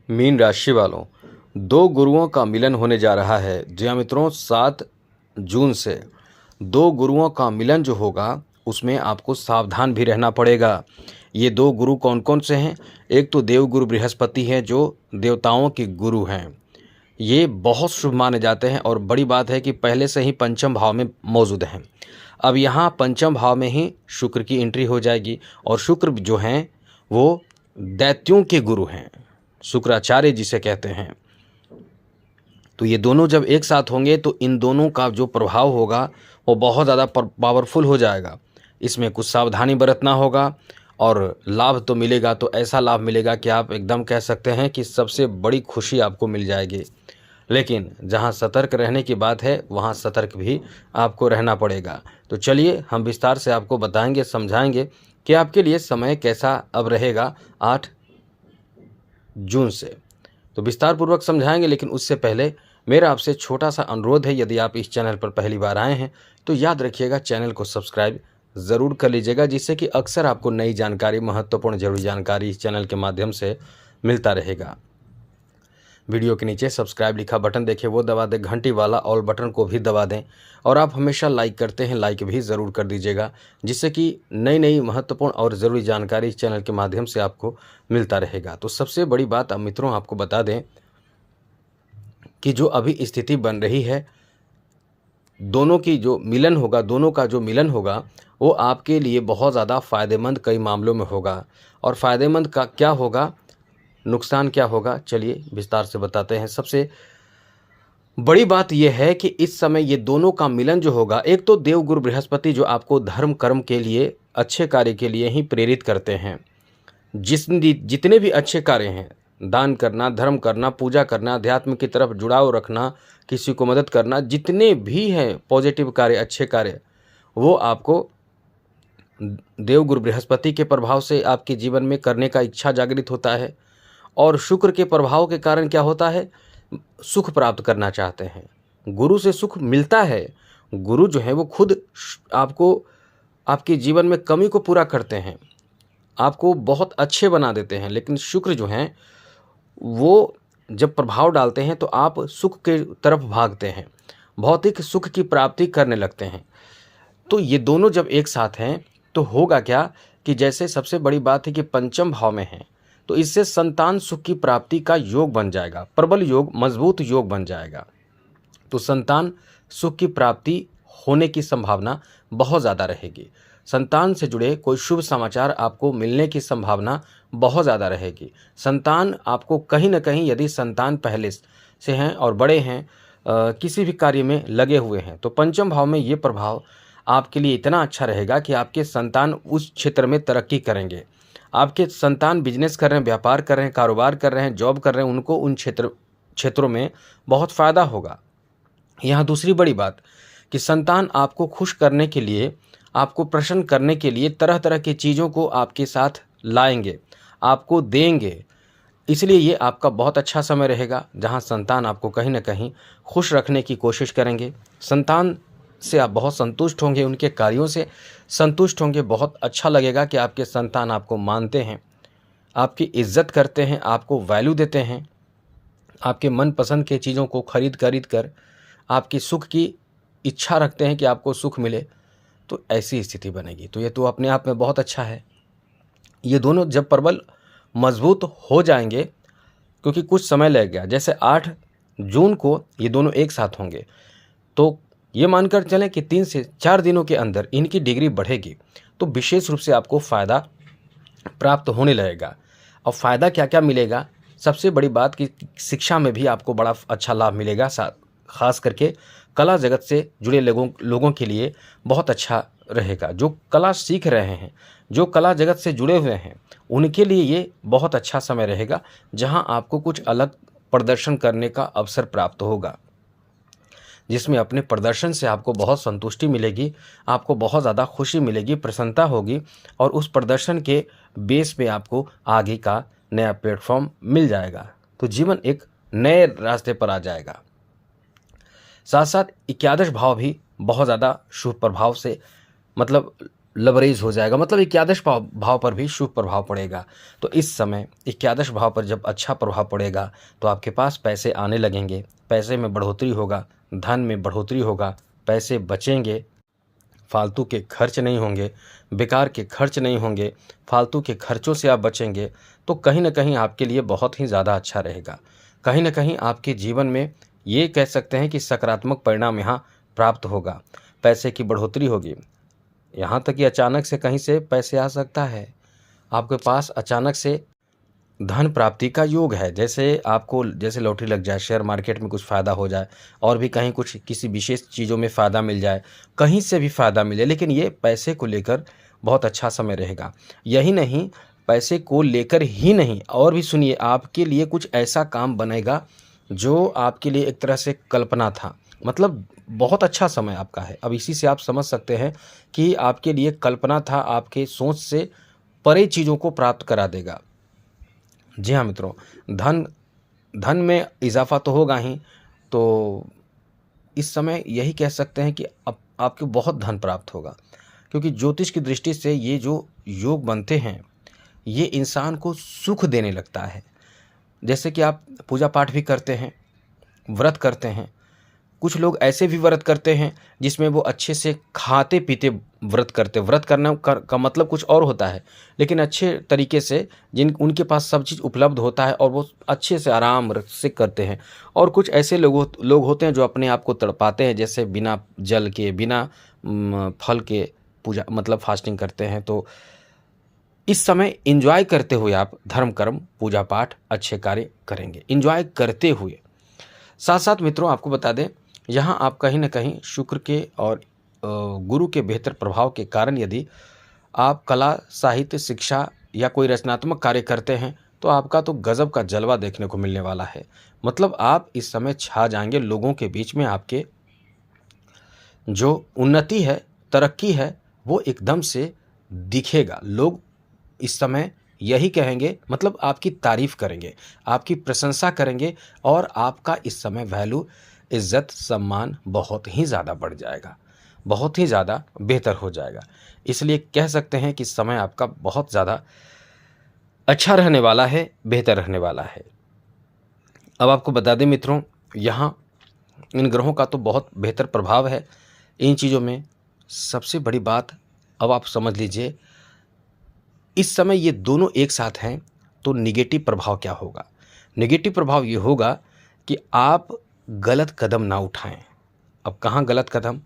Mean राशि वालों, दो गुरुओं का मिलन होने जा रहा है। जी हाँ मित्रों, 7 जून से दो गुरुओं का मिलन जो होगा उसमें आपको सावधान भी रहना पड़ेगा। ये दो गुरु कौन कौन से हैं? एक तो देवगुरु बृहस्पति हैं जो देवताओं के गुरु हैं। ये बहुत शुभ माने जाते हैं और बड़ी बात है कि पहले से ही पंचम भाव में मौजूद हैं। अब यहाँ पंचम भाव में ही शुक्र की एंट्री हो जाएगी और शुक्र जो हैं वो दैत्यों के गुरु हैं, शुक्राचार्य जिसे कहते हैं। तो ये दोनों जब एक साथ होंगे तो इन दोनों का जो प्रभाव होगा वो बहुत ज़्यादा पावरफुल हो जाएगा। इसमें कुछ सावधानी बरतना होगा और लाभ तो मिलेगा, तो ऐसा लाभ मिलेगा कि आप एकदम कह सकते हैं कि सबसे बड़ी खुशी आपको मिल जाएगी। लेकिन जहां सतर्क रहने की बात है वहां सतर्क भी आपको रहना पड़ेगा। तो चलिए हम विस्तार से आपको बताएंगे, समझाएंगे कि आपके लिए समय कैसा अब रहेगा 8 जून से। तो विस्तार पूर्वक समझाएंगे, लेकिन उससे पहले मेरा आपसे छोटा सा अनुरोध है, यदि आप इस चैनल पर पहली बार आए हैं तो याद रखिएगा चैनल को सब्सक्राइब ज़रूर कर लीजिएगा, जिससे कि अक्सर आपको नई जानकारी, महत्वपूर्ण जरूरी जानकारी इस चैनल के माध्यम से मिलता रहेगा। वीडियो के नीचे सब्सक्राइब लिखा बटन देखिए, वो दबा दें, घंटी वाला ऑल बटन को भी दबा दें और आप हमेशा लाइक करते हैं, लाइक भी ज़रूर कर दीजिएगा, जिससे कि नई नई महत्वपूर्ण और ज़रूरी जानकारी इस चैनल के माध्यम से आपको मिलता रहेगा। तो सबसे बड़ी बात अब मित्रों आपको बता दें कि जो अभी स्थिति बन रही है, दोनों की जो मिलन होगा, दोनों का जो मिलन होगा वो आपके लिए बहुत ज़्यादा फ़ायदेमंद कई मामलों में होगा। और फ़ायदेमंद का क्या होगा, नुकसान क्या होगा, चलिए विस्तार से बताते हैं। सबसे बड़ी बात यह है कि इस समय ये दोनों का मिलन जो होगा, एक तो देवगुरु बृहस्पति जो आपको धर्म कर्म के लिए, अच्छे कार्य के लिए ही प्रेरित करते हैं। जितने भी अच्छे कार्य हैं, दान करना, धर्म करना, पूजा करना, अध्यात्म की तरफ जुड़ाव रखना, किसी को मदद करना, जितने भी हैं पॉजिटिव कार्य, अच्छे कार्य, वो आपको देवगुरु बृहस्पति के प्रभाव से आपके जीवन में करने का इच्छा जागृत होता है। और शुक्र के प्रभाव के कारण क्या होता है, सुख प्राप्त करना चाहते हैं, गुरु से सुख मिलता है। गुरु जो है वो खुद आपको, आपके जीवन में कमी को पूरा करते हैं, आपको बहुत अच्छे बना देते हैं। लेकिन शुक्र जो हैं वो जब प्रभाव डालते हैं तो आप सुख के तरफ भागते हैं, भौतिक सुख की प्राप्ति करने लगते हैं। तो ये दोनों जब एक साथ हैं तो होगा क्या कि जैसे सबसे बड़ी बात है कि पंचम भाव में है, तो इससे संतान सुख की प्राप्ति का योग बन जाएगा, प्रबल योग, मजबूत योग बन जाएगा। तो संतान सुख की प्राप्ति होने की संभावना बहुत ज़्यादा रहेगी। संतान से जुड़े कोई शुभ समाचार आपको मिलने की संभावना बहुत ज़्यादा रहेगी। संतान आपको कहीं ना कहीं, यदि संतान पहले से हैं और बड़े हैं, किसी भी कार्य में लगे हुए हैं, तो पंचम भाव में ये प्रभाव आपके लिए इतना अच्छा रहेगा कि आपके संतान उस क्षेत्र में तरक्की करेंगे। आपके संतान बिजनेस कर रहे हैं, व्यापार कर रहे हैं, कारोबार कर रहे हैं, जॉब कर रहे हैं, उनको उन क्षेत्रों में बहुत फ़ायदा होगा। यहाँ दूसरी बड़ी बात कि संतान आपको खुश करने के लिए, आपको प्रसन्न करने के लिए तरह तरह की चीज़ों को आपके साथ लाएंगे, आपको देंगे। इसलिए ये आपका बहुत अच्छा समय रहेगा जहाँ संतान आपको कहीं ना कहीं खुश रखने की कोशिश करेंगे। संतान से आप बहुत संतुष्ट होंगे, उनके कार्यों से संतुष्ट होंगे। बहुत अच्छा लगेगा कि आपके संतान आपको मानते हैं, आपकी इज्जत करते हैं, आपको वैल्यू देते हैं, आपके मनपसंद के चीज़ों को खरीद कर आपकी सुख की इच्छा रखते हैं कि आपको सुख मिले। तो ऐसी स्थिति बनेगी, तो ये तो अपने आप में बहुत अच्छा है। ये दोनों जब प्रबल मजबूत हो जाएंगे, क्योंकि कुछ समय लगेगा, जैसे 8 जून को ये दोनों एक साथ होंगे, तो ये मानकर चलें कि 3 से 4 दिनों के अंदर इनकी डिग्री बढ़ेगी, तो विशेष रूप से आपको फ़ायदा प्राप्त होने लगेगा। और फ़ायदा क्या क्या मिलेगा, सबसे बड़ी बात कि शिक्षा में भी आपको बड़ा अच्छा लाभ मिलेगा। खास करके कला जगत से जुड़े लोगों के लिए बहुत अच्छा रहेगा। जो कला सीख रहे हैं, जो कला जगत से जुड़े हुए हैं, उनके लिए ये बहुत अच्छा समय रहेगा, जहां आपको कुछ अलग प्रदर्शन करने का अवसर प्राप्त होगा, जिसमें अपने प्रदर्शन से आपको बहुत संतुष्टि मिलेगी, आपको बहुत ज़्यादा खुशी मिलेगी, प्रसन्नता होगी, और उस प्रदर्शन के बेस पे आपको आगे का नया प्लेटफॉर्म मिल जाएगा। तो जीवन एक नए रास्ते पर आ जाएगा। साथ साथ 11 भाव भी बहुत ज़्यादा शुभ प्रभाव से, मतलब लबरेज हो जाएगा, मतलब एकादश भाव पर भी शुभ प्रभाव पड़ेगा। तो इस समय एकादश भाव पर जब अच्छा प्रभाव पड़ेगा तो आपके पास पैसे आने लगेंगे, पैसे में बढ़ोतरी होगा, धन में बढ़ोतरी होगा, पैसे बचेंगे, फालतू के खर्च नहीं होंगे, बेकार के खर्च नहीं होंगे, फालतू के खर्चों से आप बचेंगे। तो कहीं ना कहीं आपके लिए बहुत ही ज़्यादा अच्छा रहेगा। कहीं ना कहीं आपके जीवन में ये कह सकते हैं कि सकारात्मक परिणाम यहाँ प्राप्त होगा, पैसे की बढ़ोतरी होगी। यहाँ तक कि अचानक से कहीं से पैसे आ सकता है, आपके पास अचानक से धन प्राप्ति का योग है। जैसे लॉटरी लग जाए, शेयर मार्केट में कुछ फ़ायदा हो जाए, और भी कहीं कुछ किसी विशेष चीज़ों में फ़ायदा मिल जाए, कहीं से भी फ़ायदा मिले, लेकिन ये पैसे को लेकर बहुत अच्छा समय रहेगा। यही नहीं, पैसे को लेकर ही नहीं, और भी सुनिए, आपके लिए कुछ ऐसा काम बनेगा जो आपके लिए एक तरह से कल्पना था। मतलब बहुत अच्छा समय आपका है। अब इसी से आप समझ सकते हैं कि आपके लिए कल्पना था, आपके सोच से परे चीज़ों को प्राप्त करा देगा। जी हाँ मित्रों, धन में इजाफा तो होगा ही। तो इस समय यही कह सकते हैं कि अब आपको बहुत धन प्राप्त होगा, क्योंकि ज्योतिष की दृष्टि से ये जो योग बनते हैं ये इंसान को सुख देने लगता है। जैसे कि आप पूजा पाठ भी करते हैं, व्रत करते हैं, कुछ लोग ऐसे भी व्रत करते हैं जिसमें वो अच्छे से खाते पीते व्रत करते। व्रत करना का मतलब कुछ और होता है, लेकिन अच्छे तरीके से उनके पास सब चीज़ उपलब्ध होता है और वो अच्छे से आराम से करते हैं। और कुछ ऐसे लोग होते हैं जो अपने आप को तड़पाते हैं, जैसे बिना जल के, बिना फल के पूजा मतलब फास्टिंग करते हैं। तो इस समय एंजॉय करते हुए आप धर्म कर्म पूजा पाठ अच्छे कार्य करेंगे, एंजॉय करते हुए। साथ साथ मित्रों आपको बता दें, यहाँ आप कहीं ना कहीं शुक्र के और गुरु के बेहतर प्रभाव के कारण यदि आप कला, साहित्य, शिक्षा या कोई रचनात्मक कार्य करते हैं तो आपका तो गजब का जलवा देखने को मिलने वाला है। मतलब आप इस समय छा जाएंगे, लोगों के बीच में आपके जो उन्नति है, तरक्की है, वो एकदम से दिखेगा। लोग इस समय यही कहेंगे, मतलब आपकी तारीफ करेंगे, आपकी प्रशंसा करेंगे, और आपका इस समय वैल्यू, इज्जत, सम्मान बहुत ही ज़्यादा बढ़ जाएगा, बहुत ही ज़्यादा बेहतर हो जाएगा। इसलिए कह सकते हैं कि समय आपका बहुत ज़्यादा अच्छा रहने वाला है, बेहतर रहने वाला है। अब आपको बता दें मित्रों, यहाँ इन ग्रहों का तो बहुत बेहतर प्रभाव है। इन चीज़ों में सबसे बड़ी बात अब आप समझ लीजिए, इस समय ये दोनों एक साथ हैं तो निगेटिव प्रभाव क्या होगा। निगेटिव प्रभाव ये होगा कि आप गलत कदम ना उठाएं। अब कहाँ गलत कदम,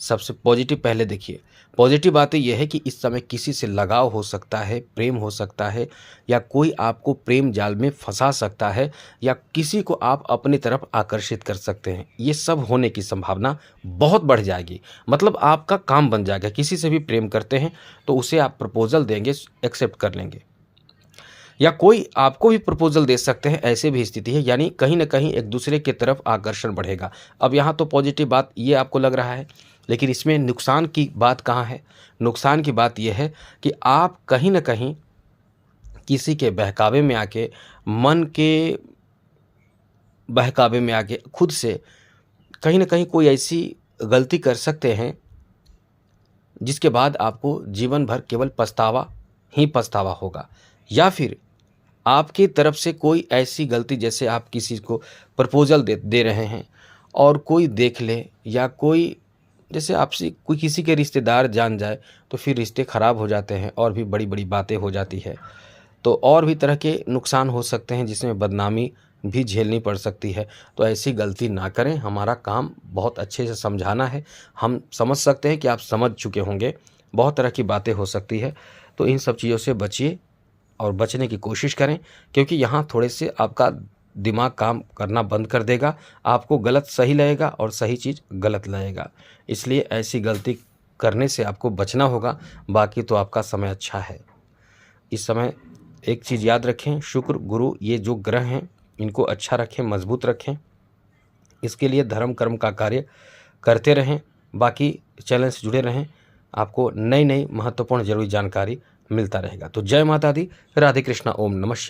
सबसे पॉजिटिव पहले देखिए। पॉजिटिव बातें यह है कि इस समय किसी से लगाव हो सकता है, प्रेम हो सकता है, या कोई आपको प्रेम जाल में फंसा सकता है, या किसी को आप अपनी तरफ आकर्षित कर सकते हैं। ये सब होने की संभावना बहुत बढ़ जाएगी। मतलब आपका काम बन जाएगा। किसी से भी प्रेम करते हैं तो उसे आप प्रपोजल देंगे, एक्सेप्ट कर लेंगे, या कोई आपको भी प्रपोजल दे सकते हैं, ऐसे भी स्थिति है। यानी कहीं ना कहीं एक दूसरे की तरफ आकर्षण बढ़ेगा। अब यहाँ तो पॉजिटिव बात ये आपको लग रहा है, लेकिन इसमें नुकसान की बात कहाँ है। नुकसान की बात यह है कि आप कहीं ना कहीं किसी के बहकावे में आके, मन के बहकावे में आके खुद से कहीं ना कहीं कोई ऐसी गलती कर सकते हैं जिसके बाद आपको जीवन भर केवल पछतावा ही पछतावा होगा। या फिर आपकी तरफ से कोई ऐसी गलती, जैसे आप किसी को प्रपोजल दे रहे हैं और कोई देख ले, या कोई जैसे आपसे कोई किसी के रिश्तेदार जान जाए, तो फिर रिश्ते ख़राब हो जाते हैं और भी बड़ी बड़ी बातें हो जाती है। तो और भी तरह के नुकसान हो सकते हैं, जिसमें बदनामी भी झेलनी पड़ सकती है। तो ऐसी गलती ना करें। हमारा काम बहुत अच्छे से समझाना है। हम समझ सकते हैं कि आप समझ चुके होंगे, बहुत तरह की बातें हो सकती है। तो इन सब चीज़ों से बचिए और बचने की कोशिश करें, क्योंकि यहाँ थोड़े से आपका दिमाग काम करना बंद कर देगा। आपको गलत सही लगेगा और सही चीज़ गलत लगेगा। इसलिए ऐसी गलती करने से आपको बचना होगा। बाकी तो आपका समय अच्छा है। इस समय एक चीज़ याद रखें, शुक्र, गुरु, ये जो ग्रह हैं इनको अच्छा रखें, मजबूत रखें। इसके लिए धर्म कर्म का कार्य करते रहें। बाकी चैनल से जुड़े रहें, आपको नई नई महत्वपूर्ण जरूरी जानकारी मिलता रहेगा। तो जय माता दी, राधे कृष्णा, ओम नमः शिवाय।